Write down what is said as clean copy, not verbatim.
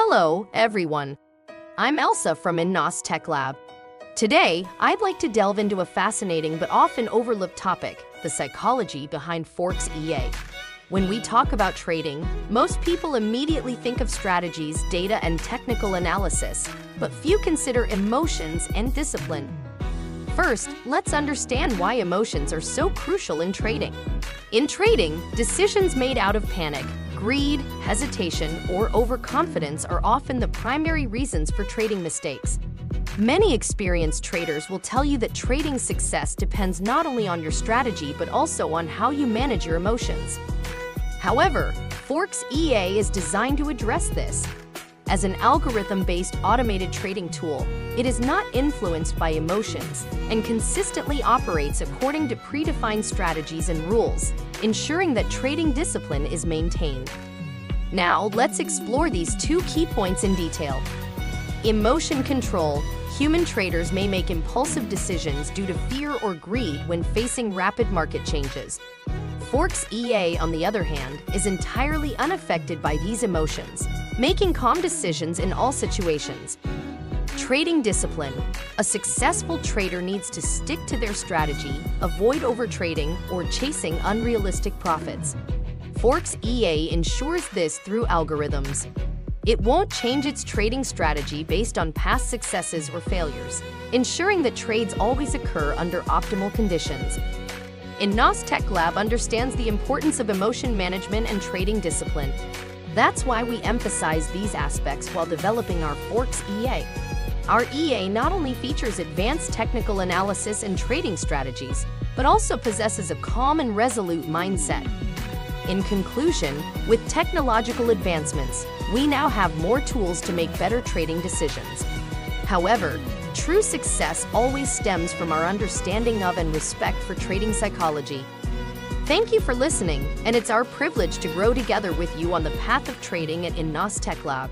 Hello, everyone. I'm Elsa from INNOSS Tech Lab. Today, I'd like to delve into a fascinating but often overlooked topic, the psychology behind Forex EA. When we talk about trading, most people immediately think of strategies, data, and technical analysis, but few consider emotions and discipline. First, let's understand why emotions are so crucial in trading. In trading, decisions made out of panic, greed, hesitation, or overconfidence are often the primary reasons for trading mistakes. Many experienced traders will tell you that trading success depends not only on your strategy but also on how you manage your emotions. However, Forex EA is designed to address this. As an algorithm-based automated trading tool, it is not influenced by emotions and consistently operates according to predefined strategies and rules, ensuring that trading discipline is maintained. Now, let's explore these two key points in detail. Emotion control. Human traders may make impulsive decisions due to fear or greed when facing rapid market changes. Forex EA, on the other hand, is entirely unaffected by these emotions, making calm decisions in all situations. Trading discipline. A successful trader needs to stick to their strategy, avoid overtrading, or chasing unrealistic profits. Forex EA ensures this through algorithms. It won't change its trading strategy based on past successes or failures, ensuring that trades always occur under optimal conditions. INNOSS Tech Lab understands the importance of emotion management and trading discipline. That's why we emphasize these aspects while developing our Forex EA. Our EA not only features advanced technical analysis and trading strategies, but also possesses a calm and resolute mindset. In conclusion, with technological advancements, we now have more tools to make better trading decisions. However, true success always stems from our understanding of and respect for trading psychology. Thank you for listening, and it's our privilege to grow together with you on the path of trading at INNOSS Tech Lab.